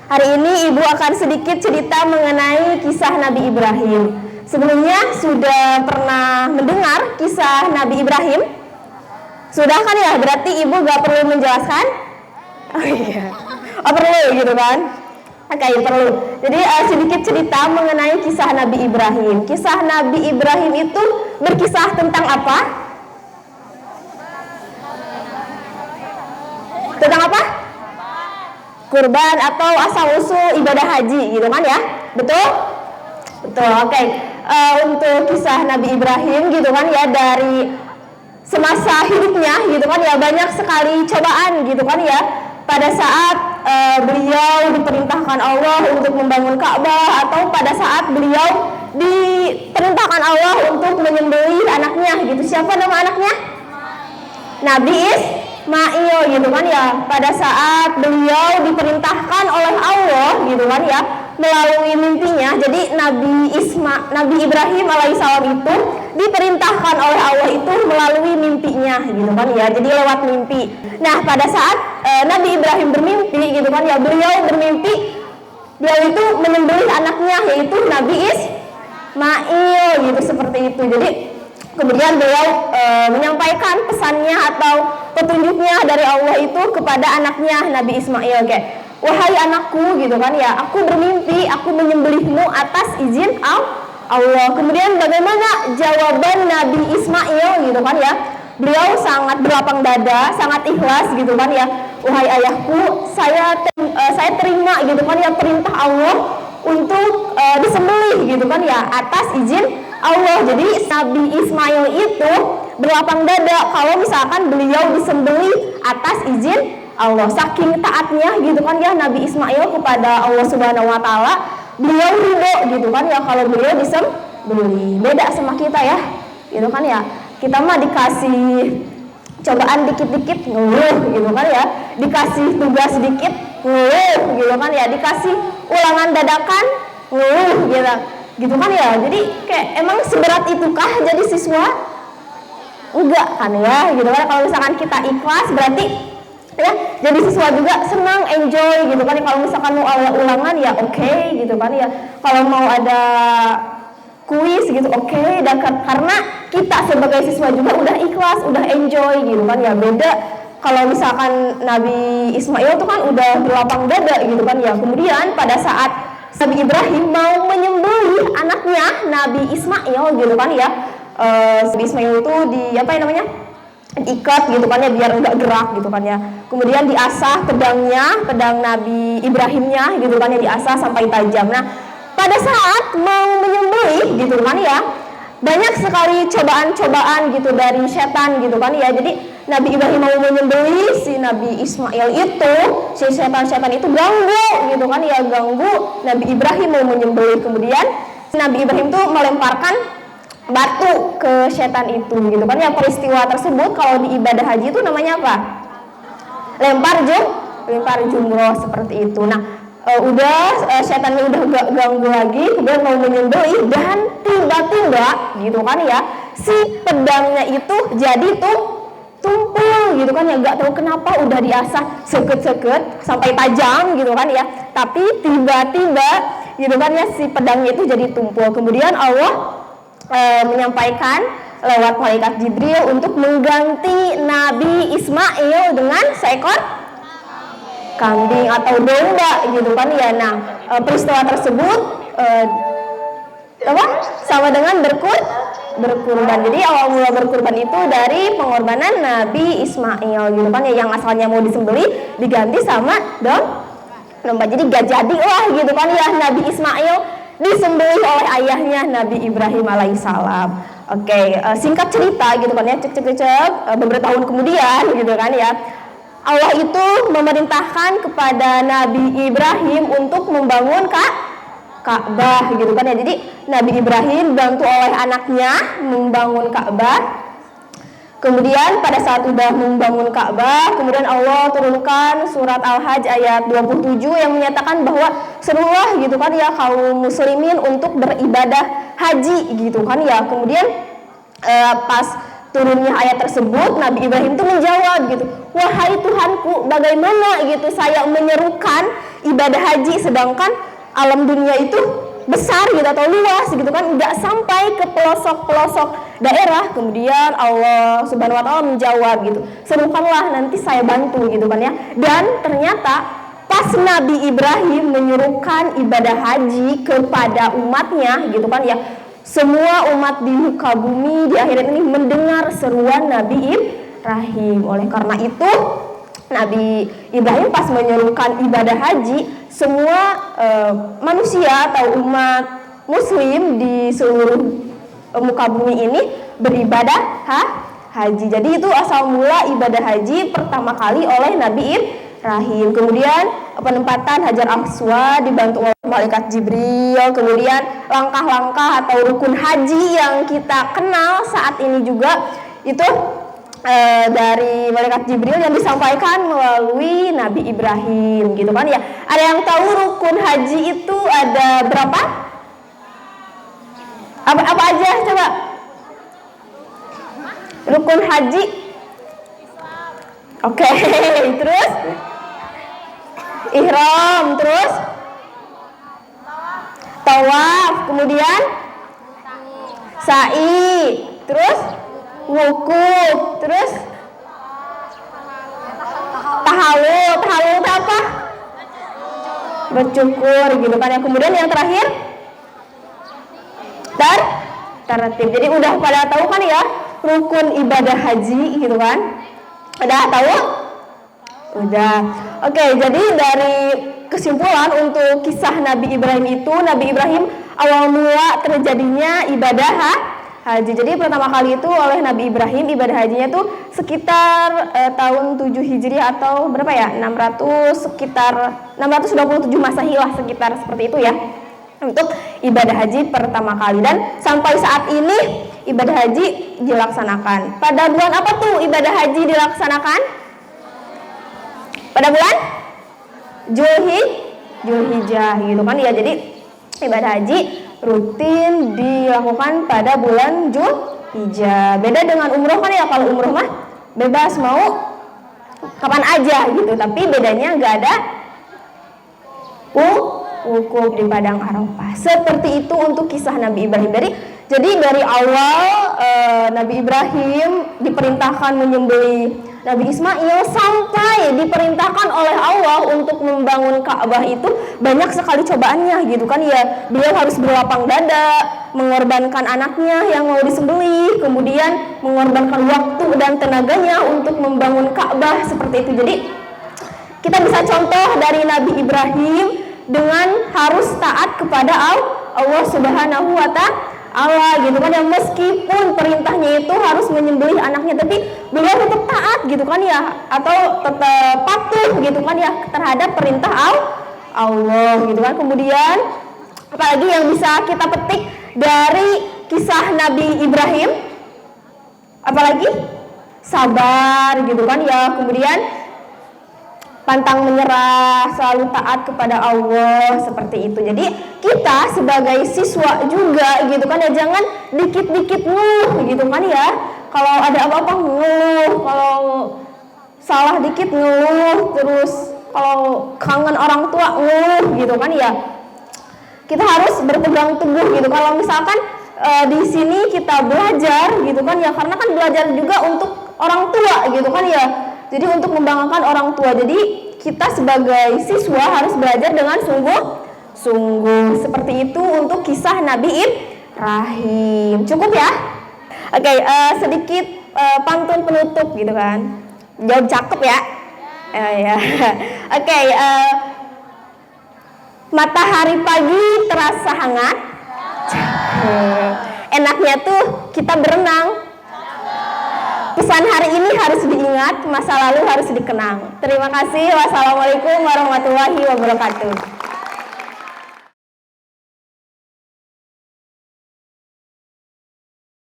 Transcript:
Hari ini Ibu akan sedikit cerita mengenai kisah Nabi Ibrahim. Sebelumnya sudah pernah mendengar kisah Nabi Ibrahim? Sudah kan ya? Berarti Ibu gak perlu menjelaskan? Oh iya. Oh perlu gitu kan? Oke, perlu. Jadi sedikit cerita mengenai kisah Nabi Ibrahim. Kisah Nabi Ibrahim itu berkisah tentang apa? Tentang apa? Kurban atau asal-usul ibadah haji gitu kan ya? Betul? Betul, oke. Untuk kisah Nabi Ibrahim gitu kan ya, dari semasa hidupnya gitu kan ya, banyak sekali cobaan gitu kan ya. Pada saat beliau diperintahkan Allah untuk membangun Ka'bah, atau pada saat beliau diperintahkan Allah untuk menyembelih anaknya gitu. Siapa nama anaknya? Nabi Ismail gitu kan ya. Pada saat beliau diperintahkan oleh Allah gitu kan ya, melalui mimpinya. Jadi Nabi Ibrahim alaihissalam itu diperintahkan oleh Allah itu melalui mimpinya gitu kan ya. Jadi lewat mimpi. Nah, pada saat Nabi Ibrahim bermimpi gitu kan ya, beliau bermimpi dia itu menyembelih anaknya, yaitu Nabi Ismail gitu, seperti itu. Jadi kemudian beliau menyampaikan pesannya atau petunjuknya dari Allah itu kepada anaknya Nabi Ismail, kayak, wahai anakku gitu kan ya, aku bermimpi aku menyembelihmu atas izin Allah. Kemudian bagaimana jawaban Nabi Ismail gitu kan ya? Beliau sangat berlapang dada, sangat ikhlas gitu kan ya. Wahai ayahku, saya terima gitu kan ya perintah Allah untuk disembelih gitu kan ya atas izin Allah. Jadi Nabi Ismail itu berlapang dada kalau misalkan beliau disembelih atas izin Allah. Saking taatnya gitu kan ya Nabi Ismail kepada Allah Subhanahu wa taala, beliau ridho gitu kan ya kalau beliau disembelih. Beda sama kita ya. Gitu kan ya. Kita mah dikasih cobaan dikit-dikit ngeluh gitu kan ya. Dikasih tugas sedikit ngeluh gitu kan ya. Dikasih ulangan dadakan ngeluh gitu. Gitu kan ya. Jadi kayak emang seberat itukah jadi siswa? Enggak kan ya. Gitu kan, kalau misalkan kita ikhlas berarti ya jadi siswa juga senang, enjoy gitu kan. Kalau misalkan mau ada ulangan ya oke, gitu kan ya. Kalau mau ada kuis gitu oke. Dan karena kita sebagai siswa juga udah ikhlas, udah enjoy gitu kan ya. Beda kalau misalkan Nabi Ismail itu kan udah berlapang dada gitu kan ya. Kemudian pada saat Nabi Ibrahim mau menyembelih anaknya Nabi Ismail gitu kan ya, Nabi Ismail itu diikat gitu kan ya biar enggak gerak gitu kan ya. Kemudian diasah pedang Nabi Ibrahimnya gitu kan ya, diasah sampai tajam. Nah, pada saat mau menyembelih gitu kan ya, banyak sekali cobaan-cobaan gitu dari setan gitu kan ya. Jadi Nabi Ibrahim mau menyembelih si Nabi Ismail itu, si setan-setan itu ganggu gitu kan ya, ganggu Nabi Ibrahim mau menyembelih. Kemudian Nabi Ibrahim tuh melemparkan batu ke setan itu gitu kan ya. Peristiwa tersebut kalau di ibadah haji itu namanya apa? Lempar jumroh, seperti itu. Nah, setannya udah gak ganggu lagi, kemudian mau menyembelih, dan tiba-tiba gitu kan ya, si pedangnya itu jadi tumpul gitu kan ya. Gak tahu kenapa udah diasah seket-seket sampai tajam gitu kan ya, tapi tiba-tiba gitu kan ya si pedangnya itu jadi tumpul. Kemudian Allah menyampaikan lewat malaikat Jibril untuk mengganti Nabi Ismail dengan seekor kambing atau domba gitu kan ya. Nah, peristiwa tersebut sama dengan berkurban. Jadi awal mula berkurban itu dari pengorbanan Nabi Ismail gitu kan ya, yang asalnya mau disembelih diganti sama domba. Jadi gak jadi lah gitu kan ya Nabi Ismail disembelih oleh ayahnya Nabi Ibrahim alaihissalam. Oke, singkat cerita gitu kan ya, beberapa tahun kemudian gitu kan ya, Allah itu memerintahkan kepada Nabi Ibrahim untuk membangun Ka'bah gitu kan ya. Jadi Nabi Ibrahim dibantu oleh anaknya membangun Ka'bah. Kemudian pada saat sudah membangun Ka'bah, kemudian Allah turunkan surat Al-Hajj ayat 27 yang menyatakan bahwa serulah gitu kan ya kaum muslimin untuk beribadah haji gitu kan ya. Kemudian pas turunnya ayat tersebut, Nabi Ibrahim itu menjawab gitu, wahai Tuhanku, bagaimana gitu saya menyerukan ibadah haji sedangkan alam dunia itu besar gitu atau luas gitu kan, nggak sampai ke pelosok-pelosok daerah. Kemudian Allah Subhanahu wa taala menjawab gitu, serukanlah nanti saya bantu gitu kan ya. Dan ternyata pas Nabi Ibrahim menyuruhkan ibadah haji kepada umatnya gitu kan ya, semua umat di muka bumi di akhirat ini mendengar seruan Nabi Ibrahim. Oleh karena itu Nabi Ibrahim pas menyerukan ibadah haji, semua manusia atau umat muslim di seluruh muka bumi ini beribadah haji. Jadi itu asal mula ibadah haji pertama kali oleh Nabi Ibrahim. Kemudian penempatan Hajar Aswad dibantu oleh malaikat Jibril. Kemudian langkah-langkah atau rukun haji yang kita kenal saat ini juga itu dari malaikat Jibril yang disampaikan melalui Nabi Ibrahim gitu kan ya. Ada yang tahu rukun haji itu ada berapa? Apa aja coba? Rukun haji. Oke, terus ihram, terus tawaf, kemudian sa'i, terus wukuf, terus tahallul itu apa? Bercukur gitu kan ya. Kemudian yang terakhir tertib. Jadi udah pada tahu kan ya rukun ibadah haji gitu kan? Udah tahu? Udah. Oke, jadi dari kesimpulan untuk kisah Nabi Ibrahim itu, Nabi Ibrahim awal mula terjadinya ibadah haji. Jadi pertama kali itu oleh Nabi Ibrahim ibadah hajinya itu sekitar tahun 7 Hijriah atau berapa ya? 627 Masehi lah, sekitar seperti itu ya. Untuk ibadah haji pertama kali, dan sampai saat ini ibadah haji dilaksanakan. Pada bulan apa tuh ibadah haji dilaksanakan? Pada bulan Zulhijjah gitu kan ya. Jadi ibadah haji rutin dilakukan pada bulan Zulhijjah. Beda dengan umroh kan ya, kalau umroh mah bebas mau kapan aja gitu, tapi bedanya nggak ada wukuf di padang Arafah. Seperti itu untuk kisah Nabi Ibrahim. Jadi dari awal Nabi Ibrahim diperintahkan menyembelih Nabi Ismail sampai diperintahkan oleh Allah untuk membangun Ka'bah itu banyak sekali cobaannya gitu kan ya. Beliau harus berlapang dada, mengorbankan anaknya yang mau disembelih, kemudian mengorbankan waktu dan tenaganya untuk membangun Ka'bah seperti itu. Jadi kita bisa contoh dari Nabi Ibrahim dengan harus taat kepada Allah Subhanahu wa taala gitu kan ya. Meskipun perintahnya itu harus menyembelih anaknya, tapi beliau tetap taat gitu kan ya, atau tetap patuh gitu kan ya terhadap perintah Allah gitu kan. Kemudian apalagi yang bisa kita petik dari kisah Nabi Ibrahim? Apalagi sabar gitu kan ya. Kemudian pantang menyerah, selalu taat kepada Allah seperti itu. Jadi kita sebagai siswa juga gitu kan ya, jangan dikit-dikit ngeluh gitu kan ya. Kalau ada apa-apa ngeluh, kalau salah dikit ngeluh, terus kalau kangen orang tua ngeluh gitu kan ya. Kita harus berpegang teguh gitu. Kalau misalkan di sini kita belajar gitu kan ya, karena kan belajar juga untuk orang tua gitu kan ya. Jadi untuk membanggakan orang tua. Jadi kita sebagai siswa harus belajar dengan sungguh-sungguh. Seperti itu untuk kisah Nabi Ibrahim. Cukup ya? Oke, sedikit pantun penutup gitu kan. Jawab cakep ya. Ya. Oke, matahari pagi terasa hangat. Enaknya tuh kita berenang. Pesan hari ini harus diingat, masa lalu harus dikenang. Terima kasih. Wassalamualaikum warahmatullahi wabarakatuh.